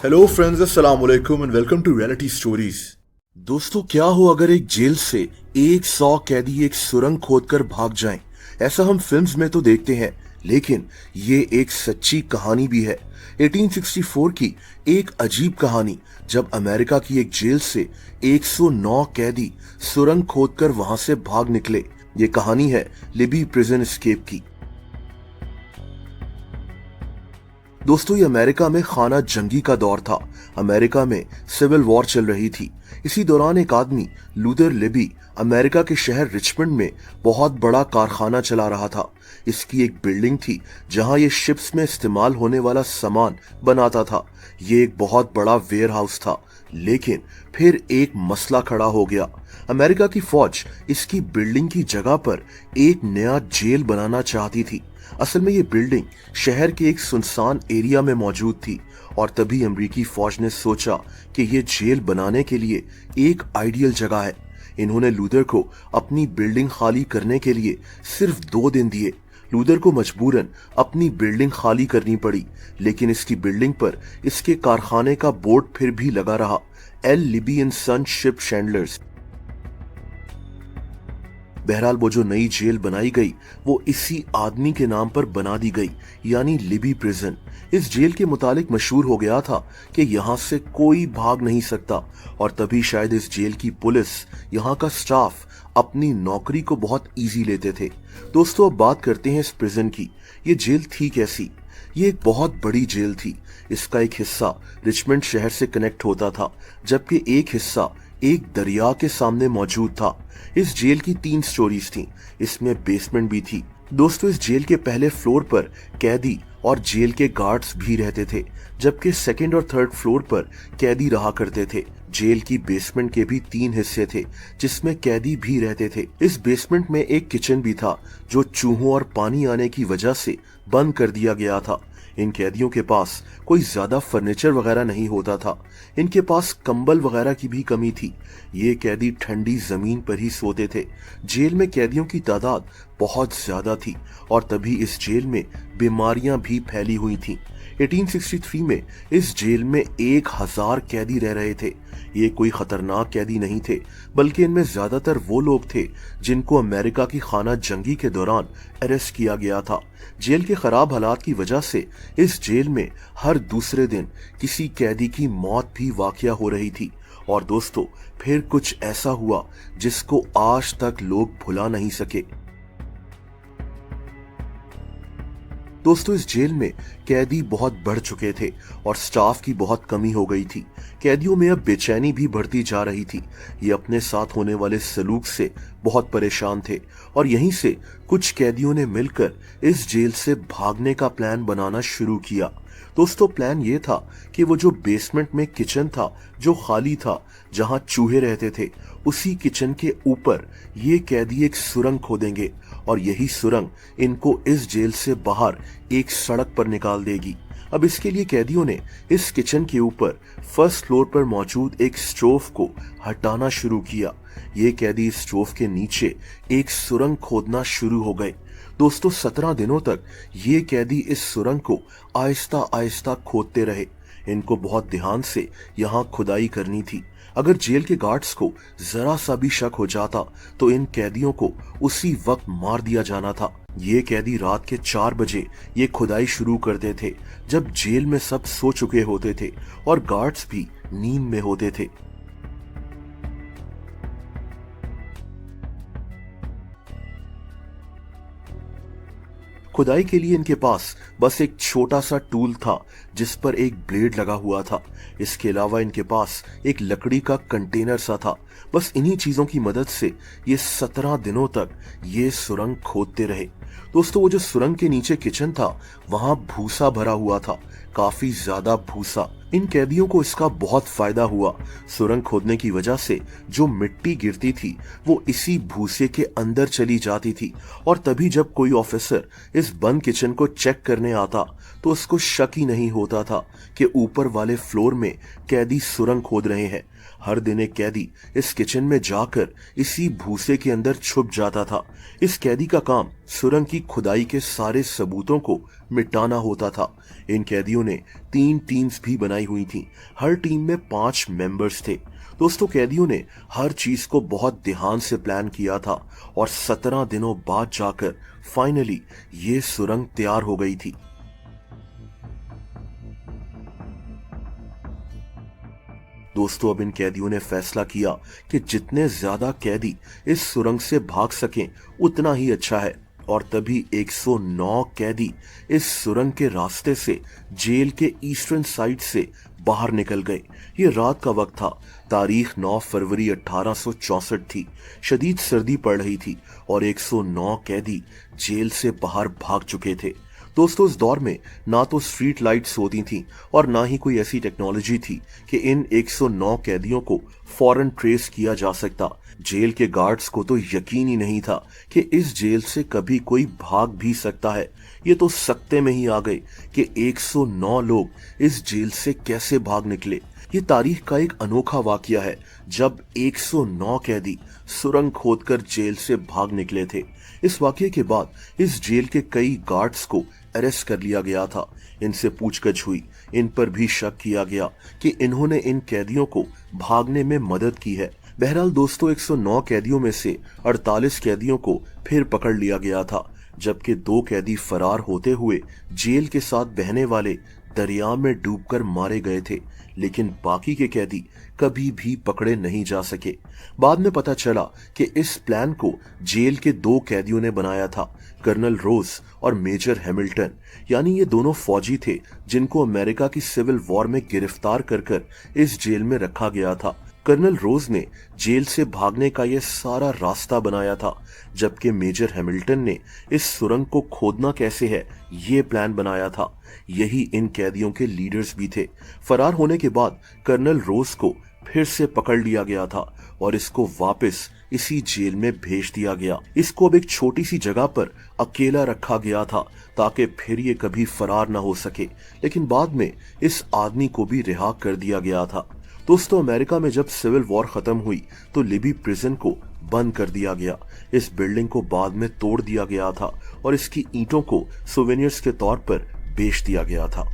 Hello friends, अस्सलाम वालेकुम and welcome to reality stories. दोस्तों, क्या हो अगर एक जेल से 100 कैदी एक सुरंग खोदकर भाग जाएं? ऐसा हम फिल्म्स में तो देखते हैं, लेकिन ये एक सच्ची कहानी भी है। 1864 की एक अजीब कहानी, जब अमेरिका की एक जेल से 109 कैदी सुरंग खोदकर वहां से भाग निकले। ये कहानी है लिबी प्रिजन एस्केप की। दोस्तों, ये अमेरिका में खाना जंगी का दौर था। अमेरिका में सिविल वॉर चल रही थी। इसी दौरान एक आदमी लूथर लिबी अमेरिका के शहर रिचमंड में बहुत बड़ा कारखाना चला रहा था। इसकी एक बिल्डिंग थी जहां ये शिप्स में इस्तेमाल होने वाला सामान बनाता था। ये एक बहुत बड़ा वेयर हाउस था, लेकिन फिर एक मसला खड़ा हो गया। अमेरिका की फौज इसकी बिल्डिंग की जगह पर एक नया जेल बनाना चाहती थी। असल में ये बिल्डिंग शहर के एक सुनसान एरिया में मौजूद थी, और तभी अमेरिकी फौज ने सोचा कि ये जेल बनाने के लिए एक आइडियल जगह है। इन्होंने लूथर को अपनी बिल्डिंग खाली करने के लिए सिर्फ 2 दिन दिए। लूथर को मजबूरन अपनी बिल्डिंग खाली करनी पड़ी, लेकिन इसकी बिल्डिंग पर इसके कारखाने का बोर्ड फिर भी लगा रहा, L Libby and son ship chandlers. बहरहाल वो जो नई जेल बनाई गई वो इसी आदमी के नाम पर बना दी गई, यानी लिबी प्रिजन। इस जेल के मुतालिक मशहूर हो गया था कि यहाँ से कोई भाग नहीं सकता, और तभी शायद इस जेल की पुलिस, यहाँ का स्टाफ अपनी नौकरी को बहुत इजी लेते थे। दोस्तों, अब बात करते हैं इस प्रिजन की। ये जेल थी कैसी? ये एक बहुत बड़ी जेल थी। इसका एक हिस्सा रिचमंड शहर से कनेक्ट होता था, जबकि एक हिस्सा एक दरिया के सामने मौजूद था। इस जेल की 3 स्टोरीज थीं। इसमें बेसमेंट भी थी। दोस्तों, इस जेल के पहले फ्लोर पर कैदी और जेल के गार्ड्स भी रहते थे, जबकि सेकंड और थर्ड फ्लोर पर कैदी रहा करते थे। जेल की बेसमेंट के भी 3 हिस्से थे, जिसमें कैदी भी रहते थे। इस बेसमेंट में एक किचन भी था, जो चूहों और पानी आने की वजह से बंद कर दिया गया था। इन कैदियों के पास कोई ज्यादा फर्नीचर वगैरह नहीं होता था। इनके पास कंबल वगैरह की भी कमी थी। ये कैदी ठंडी जमीन पर ही सोते थे। जेल में कैदियों की तादाद बहुत ज्यादा थी, और तभी इस जेल में बीमारियां भी फैली हुई थीं। 1863 में इस जेल में 1000 कैदी रह रहे थे। ये कोई खतरनाक कैदी नहीं थे, बल्कि इनमें ज्यादातर वो लोग थे जिनको अमेरिका की खाना जंगी के दौरान अरेस्ट किया गया था। जेल के खराब हालात की वजह से इस जेल में हर दूसरे दिन किसी कैदी की मौत भी वाकया हो रही थी। और दोस्तों, फिर कुछ ऐसा हुआ जिसको आज तक लोग भुला नहीं सके। दोस्तों, इस जेल में कैदी बहुत बढ़ चुके थे और स्टाफ की बहुत कमी हो गई थी। कैदियों में अब बेचैनी भी बढ़ती जा रही थी। ये अपने साथ होने वाले सलूक से बहुत परेशान थे, और यहीं से कुछ कैदियों ने मिलकर इस जेल से भागने का प्लान बनाना शुरू किया। दोस्तों, प्लान ये था कि वो जो बेसमेंट में किचन था, जो खाली था, जहां चूहे रहते थे, उसी किचन के ऊपर ये कैदी एक सुरंग खोदेंगे, और यही सुरंग इनको इस जेल से बाहर एक सड़क पर निकाल देगी। अब इसके लिए कैदियों ने इस किचन के ऊपर फर्स्ट फ्लोर पर मौजूद एक स्टोव को हटाना शुरू किया। ये कैदी इस स्टोव के नीचे एक सुरंग खोदना शुरू हो गए। दोस्तों, 17 दिनों तक ये कैदी इस सुरंग को आहिस्ता आहिस्ता खोदते रहे। इनको बहुत ध्यान से यहाँ खुदाई करनी थी। अगर जेल के गार्ड्स को जरा सा भी शक हो जाता तो इन कैदियों को उसी वक्त मार दिया जाना था। ये कैदी रात के 4 बजे ये खुदाई शुरू करते थे, जब जेल में सब सो चुके होते थे और गार्ड्स भी नींद में होते थे। खुदाई के लिए इनके पास बस एक छोटा सा टूल था, जिस पर एक ब्लेड लगा हुआ था। इसके अलावा इनके पास एक लकड़ी का कंटेनर सा था। बस इन्हीं चीजों की मदद से ये 17 दिनों तक ये सुरंग खोदते रहे। दोस्तों, वो जो सुरंग के नीचे किचन था, वहां भूसा भरा हुआ था, काफी ज्यादा भूसा। इन कैदियों को इसका बहुत फायदा हुआ। सुरंग खोदने की वजह से जो मिट्टी गिरती थी वो इसी भूसे के अंदर चली जाती थी, और तभी जब कोई ऑफिसर इस बंद किचन को चेक करने आता तो उसको शक ही नहीं होता था कि ऊपर वाले फ्लोर में कैदी सुरंग खोद रहे हैं। हर दिन एक कैदी इस किचन में जाकर इसी भूसे के अंदर छुप जाता था। इस कैदी का काम सुरंग की खुदाई के सारे सबूतों को मिटाना होता था। इन कैदियों ने 3 टीम्स भी बनाई हुई थी। हर टीम में 5 मेंबर्स थे। दोस्तों, कैदियों ने हर चीज को बहुत ध्यान से प्लान किया था और 17 दिनों बाद जाकर फाइनली ये सुरंग तैयार हो गई थी। दोस्तों, अब इन कैदियों ने फैसला किया कि जितने ज्यादा कैदी इस सुरंग से भाग सकें उतना ही अच्छा है। और तभी 109 कैदी इस सुरंग के रास्ते से जेल के ईस्टर्न साइड से बाहर निकल गए। ये रात का वक्त था। तारीख 9 फरवरी 1864 थी। शदीद सर्दी पड़ रही थी और 109 कैदी जेल से बाहर भाग चुके थे। दोस्तों, इस दौर में ना तो स्ट्रीट लाइट्स होती थी और ना ही कोई ऐसी टेक्नोलॉजी थी कि इन 109 कैदियों को फौरन ट्रेस किया जा सकता। जेल के गार्ड्स को तो यकीन ही नहीं था कि इस जेल से कभी कोई भाग भी सकता है। ये तो सकते में ही आ गए कि 109 लोग इस जेल से कैसे भाग निकले। ये तारीख का एक अनोखा वाकया है जब 109 कैदी सुरंग खोदकर जेल से भाग निकले थे। इस वाकये के बाद इस जेल के कई गार्ड्स को अरेस्ट कर लिया गया था। इनसे पूछताछ हुई। इन पर भी शक किया गया कि इन्होंने इन कैदियों को भागने में मदद की है। बहरहाल दोस्तों, 109 कैदियों में से 48 कैदियों को फिर पकड़ लिया गया था, जबकि 2 कैदी फरार होते हुए जेल के साथ बहने वाले दरिया में डूबकर मारे गए थे। लेकिन बाकी के कैदी कभी भी पकड़े नहीं जा सके। बाद में पता चला कि इस प्लान को जेल के 2 कैदियों ने बनाया था, कर्नल रोज और मेजर हैमिल्टन। यानी ये दोनों फौजी थे जिनको अमेरिका की सिविल वॉर में गिरफ्तार कर इस जेल में रखा गया था। कर्नल रोज ने जेल से भागने का यह सारा रास्ता बनाया था, जबकि मेजर हैमिल्टन ने इस सुरंग को खोदना कैसे है ये प्लान बनाया था। यही इन कैदियों के लीडर्स भी थे। फरार होने के बाद कर्नल रोज को फिर से पकड़ लिया गया था और इसको वापस इसी जेल में भेज दिया गया। इसको अब एक छोटी सी जगह पर अकेला रखा गया था ताकि फिर ये कभी फरार ना हो सके। लेकिन बाद में इस आदमी को भी रिहा कर दिया गया था। दोस्तों, अमेरिका में जब सिविल वॉर खत्म हुई तो लिबी प्रिजन को बंद कर दिया गया। इस बिल्डिंग को बाद में तोड़ दिया गया था और इसकी ईंटों को सोवेनियर्स के तौर पर बेच दिया गया था।